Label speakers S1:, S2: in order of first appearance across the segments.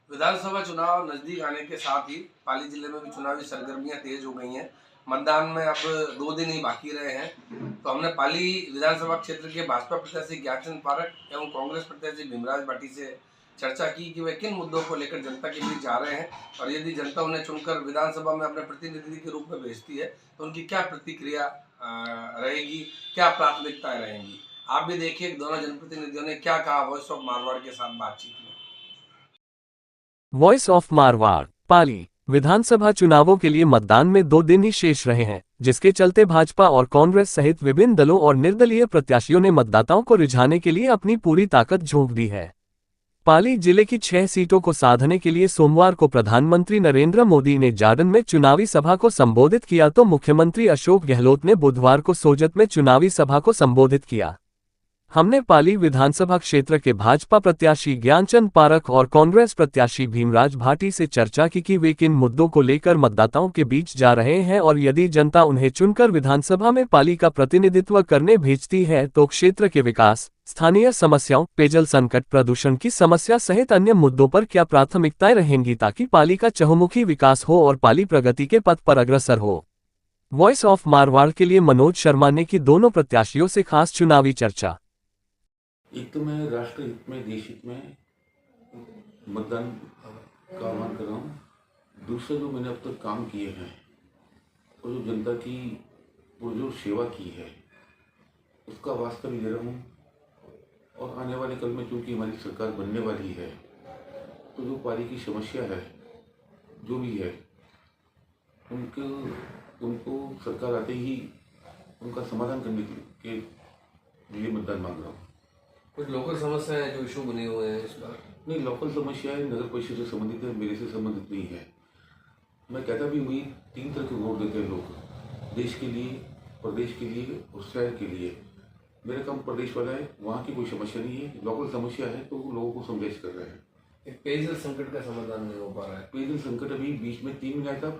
S1: विधानसभा चुनाव नजदीक आने के साथ ही पाली जिले में भी चुनावी सरगर्मियां तेज हो गई हैं। मतदान में अब 2 दिन ही बाकी रहे हैं। तो हमने पाली विधानसभा क्षेत्र के भाजपा प्रत्याशी ज्ञानचंद पारख एवं कांग्रेस प्रत्याशी भीमराज भाटी से चर्चा की कि वे किन मुद्दों को लेकर जनता के बीच जा रहे हैं और यदि जनता उन्हें चुनकर विधानसभा में अपने प्रतिनिधि के रूप में भेजती है तो उनकी क्या प्रतिक्रिया रहेगी, क्या प्राथमिकताएं रहेंगी। आप भी देखिए दोनों जनप्रतिनिधियों ने क्या कहा वॉइस ऑफ मारवाड़ के साथ बातचीत में।
S2: Voice of Marwar. पाली विधानसभा चुनावों के लिए मतदान में 2 दिन ही शेष रहे हैं, जिसके चलते भाजपा और कांग्रेस सहित विभिन्न दलों और निर्दलीय प्रत्याशियों ने मतदाताओं को रिझाने के लिए अपनी पूरी ताकत झोंक दी है। पाली जिले की 6 सीटों को साधने के लिए सोमवार को प्रधानमंत्री नरेंद्र मोदी ने जाडन में चुनावी सभा को संबोधित किया तो मुख्यमंत्री अशोक गहलोत ने बुधवार को सोजत में चुनावी सभा को संबोधित किया। हमने पाली विधानसभा क्षेत्र के भाजपा प्रत्याशी ज्ञानचंद पारख और कांग्रेस प्रत्याशी भीमराज भाटी से चर्चा की कि वे किन मुद्दों को लेकर मतदाताओं के बीच जा रहे हैं और यदि जनता उन्हें चुनकर विधानसभा में पाली का प्रतिनिधित्व करने भेजती है तो क्षेत्र के विकास, स्थानीय समस्याओं, पेयजल संकट, प्रदूषण की समस्या सहित अन्य मुद्दों पर क्या प्राथमिकताएं रहेंगी ताकि पाली का चहुमुखी विकास हो और पाली प्रगति के पथ पर अग्रसर हो। वॉइस ऑफ मारवाड़ के लिए मनोज शर्मा ने की दोनों प्रत्याशियों से खास चुनावी चर्चा।
S3: एक तो मैं राष्ट्र हित में, देश हित में मतदान का आह्वान कर रहा हूँ। दूसरा, जो मैंने अब तक काम किए हैं और जो जनता की जो सेवा की है उसका वास्ता भी दे रहा हूँ। और आने वाले कल में चूँकि हमारी सरकार बनने वाली है तो जो पाली की समस्या है, जो भी है, उनको सरकार आते ही उनका समाधान करने के लिए मतदान मांग रहा हूँ।
S1: कुछ लोकल समस्याएं हैं जो इशू बने हुए हैं इस बार। नहीं,
S3: लोकल समस्याएं नगर परिषद से संबंधित है, मेरे से संबंधित नहीं है। मैं कहता भी हुई 3 तरह के वोट देते हैं लोग, देश के लिए, प्रदेश के लिए और शहर के लिए। मेरा काम प्रदेश वाला है, वहाँ की कोई समस्या नहीं है। लोकल समस्या है तो लोगों को समझाइश कर रहे हैं।
S1: पेयजल संकट का समाधान नहीं हो पा रहा है।
S3: पेयजल संकट अभी बीच में 3 महीना था।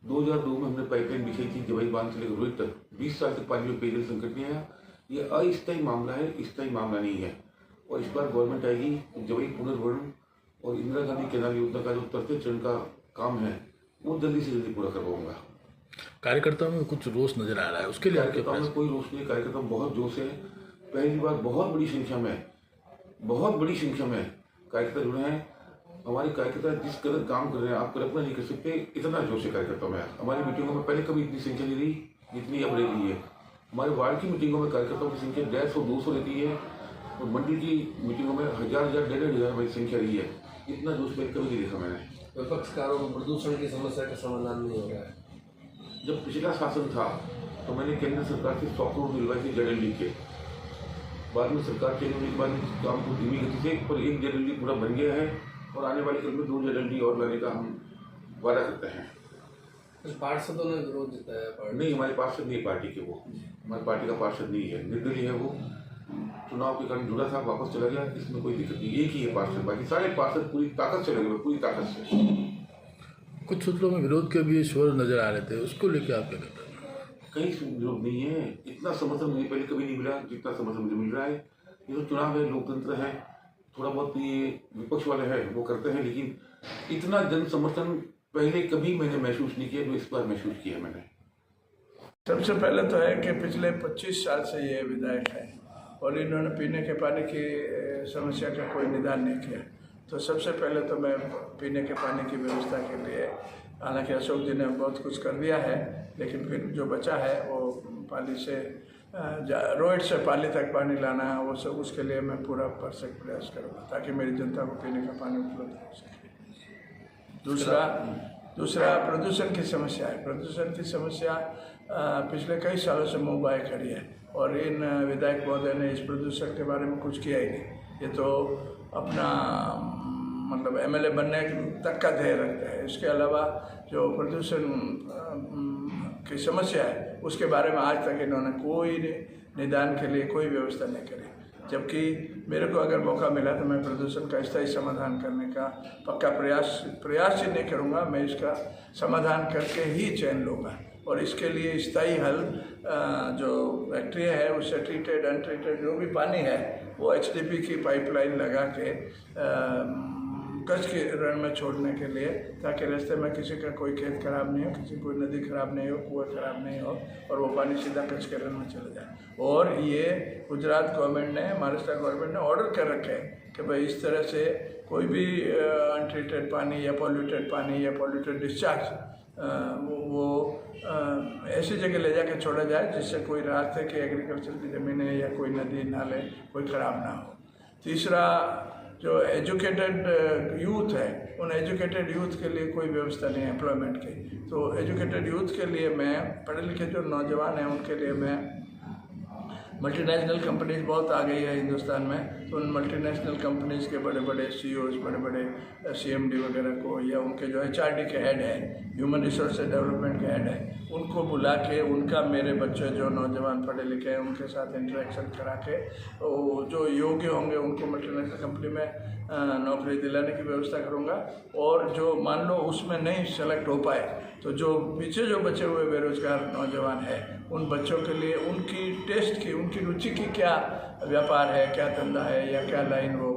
S3: 2002 में हमने पाइपलाइन बिछाई थी जवाई बांध से लेकर रोहित तक। 20 साल तक पाली में पेयजल संकट नहीं आया। ये अस्थायी मामला है, स्थायी मामला नहीं है। और इस बार गवर्नमेंट आएगी, जवाई पुनर्भरण और इंदिरा गांधी कैनाल योजना का जो 3 चरण का काम है वो जल्दी से जल्दी पूरा करवाऊंगा।
S4: कार्यकर्ताओं में कुछ रोष नजर आ रहा है, उसके लिए
S3: कार्यकर्ताओं में कोई रोष नहीं। कार्यकर्ता बहुत जोश है। पहली बार बहुत बड़ी संख्या में कार्यकर्ता जुड़े हैं। हमारे कार्यकर्ता जिस कदर काम कर रहे हैं, आप कल्पना नहीं कर सकते, इतना जोश है कार्यकर्ताओं में। हमारी मीटिंगों में पहले कभी इतनी संख्या नहीं रही जितनी अब रही है। हमारे वार्ड की मीटिंगों में कार्यकर्ताओं की संख्या 150-200 रहती है और मंडल की मीटिंगों में 1000-1500 हमारी संख्या रही है। इतना जोश पहले कभी नहीं देखा मैंने।
S1: विपक्षकारों को प्रदूषण की समस्या का समाधान नहीं हो रहा है।
S3: जब पिछला शासन था तो मैंने केंद्र सरकार से 100 करोड़ दिलवाए थे JLD के। बाद में सरकार चेंज होने के बाद काम को धीमी गति से, पर एक JLD पूरा बन गया है और आने वाले कल में 2 JLD और लाने का हम वादा करते हैं।
S1: पार्षदों ने विरोध जताया।
S3: नहीं, हमारे पार्षद नहीं, पार्टी के वो हमारी पार्टी का पार्षद नहीं है, निर्दलीय है। वो चुनाव के कारण जुड़ा था, वापस चला गया। इसमें कोई दिक्कत नहीं, एक ही है पार्षद, बाकी सारे पार्षद पूरी ताकत से लगे हुए, पूरी ताकत से।
S4: कुछ सूत्रों में विरोध के भी स्वर नजर आ रहे थे, उसको लेकर आप क्या कहते हैं?
S3: कहीं विरोध नहीं है। इतना समर्थन मुझे पहले कभी नहीं मिला जितना समर्थन मुझे मिल रहा है। ये तो चुनाव है, लोकतंत्र है, थोड़ा बहुत ये विपक्ष वाले हैं वो करते हैं, लेकिन इतना जन समर्थन पहले कभी मैंने महसूस नहीं किया जो इस बार महसूस किया मैंने।
S5: सबसे पहले तो है कि पिछले 25 साल से ये विधायक है और इन्होंने पीने के पानी की समस्या का कोई निदान नहीं किया। तो सबसे पहले तो मैं पीने के पानी की व्यवस्था के लिए, हालांकि अशोक जी ने बहुत कुछ कर दिया है, लेकिन फिर जो बचा है वो पाली से रोड से पाली तक पानी लाना है, वो सब उसके लिए मैं पूरा परफेक्ट प्रयास करूँगा ताकि मेरी जनता को पीने का पानी उपलब्ध हो सके। दूसरा प्रदूषण की समस्या है। प्रदूषण की समस्या पिछले कई सालों से मुँह बाए खड़ी है और इन विधायक महोदय ने इस प्रदूषण के बारे में कुछ किया ही नहीं। ये तो अपना मतलब MLA बनने तक का ध्येय रखते हैं। इसके अलावा जो प्रदूषण की समस्या है उसके बारे में आज तक इन्होंने कोई निदान के लिए कोई व्यवस्था नहीं करी। जबकि मेरे को अगर मौका मिला तो मैं प्रदूषण का स्थायी समाधान करने का पक्का प्रयास ही नहीं करूँगा, मैं इसका समाधान करके ही चयन लूँगा। और इसके लिए स्थायी हल जो फैक्ट्री है उससे ट्रीटेड अनट्रीटेड जो भी पानी है वो HDP की पाइपलाइन लगा के कच्छ के रण में छोड़ने के लिए, ताकि रास्ते में किसी का कोई खेत खराब नहीं हो, किसी कोई नदी खराब नहीं हो, कुआं खराब नहीं हो और वो पानी सीधा कच्छ के रण में चला जाए। और ये गुजरात गवर्नमेंट ने, महाराष्ट्र गवर्नमेंट ने ऑर्डर कर रखे हैं कि भाई इस तरह से कोई भी अनट्रीटेड पानी या पॉल्यूटेड डिस्चार्ज वो ऐसी जगह ले जाके छोड़ा जाए जिससे कोई रास्ते की एग्रीकल्चर की ज़मीनें या कोई नदी नाले कोई ख़राब ना हो। तीसरा, जो एजुकेटेड यूथ है, उन एजुकेटेड यूथ के लिए कोई व्यवस्था नहीं है एम्प्लॉयमेंट की। तो एजुकेटेड यूथ के लिए मैं, पढ़े लिखे जो नौजवान हैं उनके लिए मैं, मल्टीनेशनल कंपनीज बहुत आ गई है हिंदुस्तान में, तो उन मल्टीनेशनल कंपनीज के बड़े बड़े CEOs, बड़े बड़े CMD वगैरह को, या उनके जो HRD के हेड है, ह्यूमन रिसोर्स डेवलपमेंट के हेड है, उनको बुला के उनका मेरे बच्चे जो नौजवान पढ़े लिखे हैं उनके साथ इंटरेक्शन करा के जो योग्य होंगे उनको मल्टीनेशनल कंपनी में नौकरी दिलाने की व्यवस्था करूँगा। और जो मान लो उसमें नहीं सेलेक्ट हो पाए तो जो पीछे जो बचे हुए बेरोजगार नौजवान हैं उन बच्चों के लिए उनकी टेस्ट की, उनकी रुचि की क्या व्यापार है, क्या धंधा है या क्या लाइन वो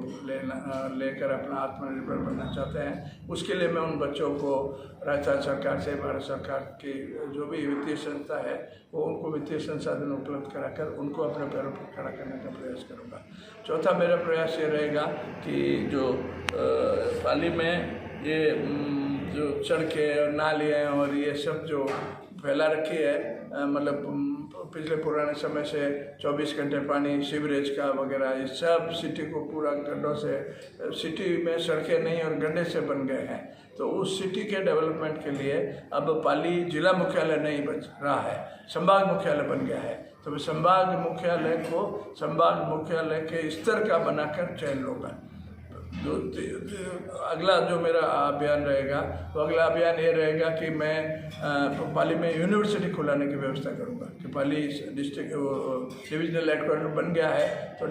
S5: लेकर अपना आत्मनिर्भर बनना चाहते हैं, उसके लिए मैं उन बच्चों को राजस्थान सरकार से, भारत सरकार की जो भी वित्तीय संस्था है वो उनको वित्तीय संसाधन उपलब्ध कराकर उनको अपने पैरों पर खड़ा करने का प्रयास करूँगा। चौथा मेरा प्रयास ये रहेगा कि जो पाली में ये जो सड़कें और नालियाँ और ये सब जो फैला रखी है, मतलब पिछले पुराने समय से 24 घंटे पानी, सीवरेज का वगैरह, ये सब सिटी को पूरा गड्ढों से, सिटी में सड़कें नहीं और गड्ढे से बन गए हैं। तो उस सिटी के डेवलपमेंट के लिए अब पाली जिला मुख्यालय नहीं बच रहा है, संभाग मुख्यालय बन गया है। तो संभाग मुख्यालय को संभाग मुख्यालय के स्तर का बनाकर चयन होगा। अगला जो मेरा अभियान रहेगा तो अगला अभियान ये रहेगा कि मैं पाली में यूनिवर्सिटी खुलाने की व्यवस्था करूँगा कि पाली डिस्ट्रिक्ट डिविजनल हेडक्वार्टर बन गया है, तो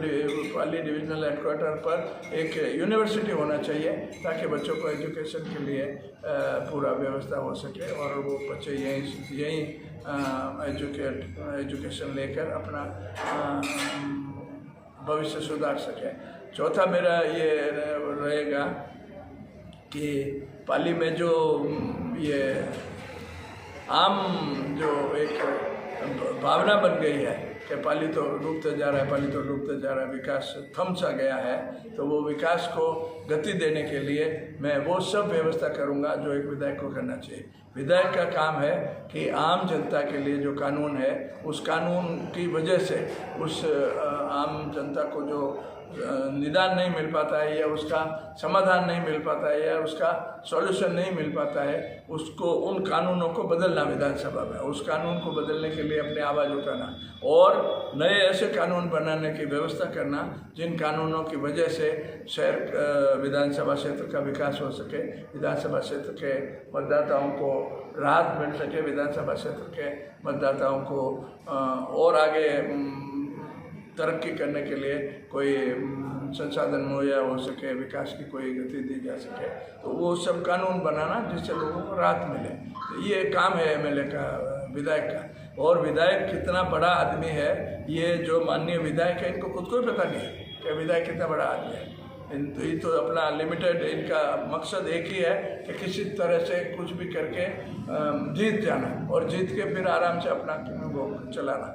S5: पाली डिविजनल हेडक्वार्टर पर एक यूनिवर्सिटी होना चाहिए ताकि बच्चों को एजुकेशन के लिए पूरा व्यवस्था हो सके और वो बच्चे यहीं एजुकेशन लेकर अपना भविष्य सुधार सके। चौथा मेरा ये रहेगा कि पाली में जो ये आम जो एक भावना बन गई है कि पाली तो डूबते जा रहा है, पाली तो डूबते जा रहा है, विकास थम सा गया है, तो वो विकास को गति देने के लिए मैं वो सब व्यवस्था करूंगा जो एक विधायक को करना चाहिए। विधायक का काम है कि आम जनता के लिए जो कानून है उस कानून की वजह से उस आम जनता को जो निदान नहीं मिल पाता है या उसका समाधान नहीं मिल पाता है या उसका सॉल्यूशन नहीं मिल पाता है, उसको उन कानूनों को बदलना विधानसभा में, उस कानून को बदलने के लिए अपनी आवाज़ उठाना और नए ऐसे कानून बनाने की व्यवस्था करना जिन कानूनों की वजह से शहर विधानसभा क्षेत्र का विकास हो सके, विधानसभा क्षेत्र के मतदाताओं को राहत मिल सके, विधानसभा क्षेत्र के मतदाताओं को और आगे तरक्की करने के लिए कोई संसाधन मुहैया हो सके, विकास की कोई गति दी जा सके, तो वो सब कानून बनाना जिससे लोगों को राहत मिले। तो ये काम है MLA का, विधायक का। और विधायक कितना बड़ा आदमी है ये जो माननीय विधायक है इनको खुद को ही पता नहीं है कि विधायक कितना बड़ा आदमी है। ये तो अपना लिमिटेड, इनका मकसद एक ही है कि किसी तरह से कुछ भी करके जीत जाना और जीत के फिर आराम से अपना वो चलाना।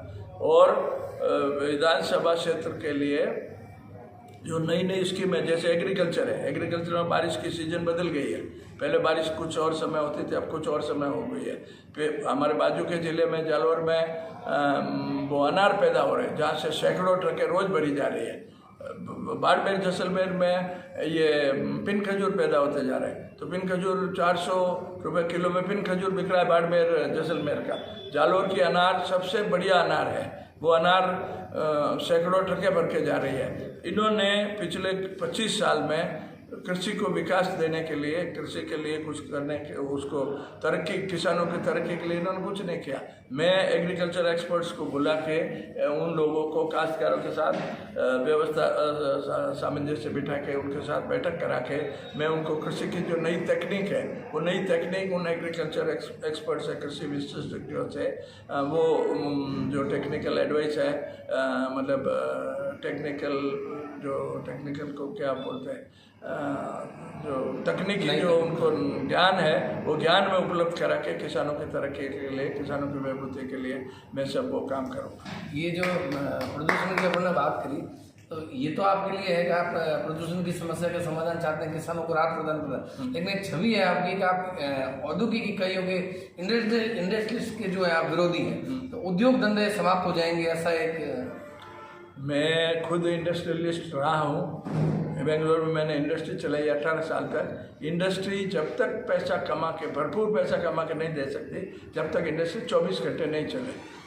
S5: और विधानसभा क्षेत्र के लिए जो नई नई स्कीम है, जैसे एग्रीकल्चर है, एग्रीकल्चर में बारिश की सीजन बदल गई है, पहले बारिश कुछ और समय होती थी, अब कुछ और समय हो गई है। फिर हमारे बाजू के ज़िले में जालौर में वो अनार पैदा हो रहे हैं जहाँ से सैकड़ों ट्रकें रोज़ भरी जा रही है। बाड़मेर जैसलमेर में ये पिन खजूर पैदा होते जा रहे हैं, तो पिन खजूर 400 रुपये किलो में पिन खजूर बिक रहा है बाड़मेर जैसलमेर का। जालौर की अनार सबसे बढ़िया अनार है, वो अनार सैकड़ों ट्रकें भर के जा रही है। इन्होंने पिछले 25 साल में कृषि को विकास देने के लिए, कृषि के लिए कुछ करने के, उसको तरक्की, किसानों की तरक्की के लिए इन्होंने कुछ नहीं किया। मैं एग्रीकल्चर एक्सपर्ट्स को बुला के उन लोगों को, काश्तकारों के साथ व्यवस्था सामंजस्य बिठा के उनके साथ बैठक करा के मैं उनको कृषि की जो नई तकनीक है वो नई तकनीक उन एग्रीकल्चर एक्सपर्ट्स है, कृषि विशेषज्ञों से वो जो टेक्निकल एडवाइस है, मतलब टेक्निकल को क्या बोलते हैं, जो तकनीकी जो उनको ज्ञान है वो ज्ञान में उपलब्ध करा के किसानों की तरक्की के लिए, किसानों की बहबूदी के लिए मैं सबको काम करूँगा।
S6: ये जो प्रदूषण की अपन ने बात करी, तो ये तो आपके लिए है कि आप प्रदूषण की समस्या का समाधान चाहते हैं, किसानों को राहत प्रदान करना, लेकिन एक छवि है आपकी कि आप औद्योगिक इकाइयों के इंडस्ट्रीज के जो है आप विरोधी हैं, तो उद्योग धंधे समाप्त हो जाएंगे, ऐसा एक।
S5: मैं खुद इंडस्ट्रियलिस्ट रहा हूँ। बेंगलोर में मैंने इंडस्ट्री चलाई 18 साल तक। इंडस्ट्री जब तक पैसा कमा के, भरपूर पैसा कमा के नहीं दे सकती, जब तक इंडस्ट्री 24 घंटे नहीं चले।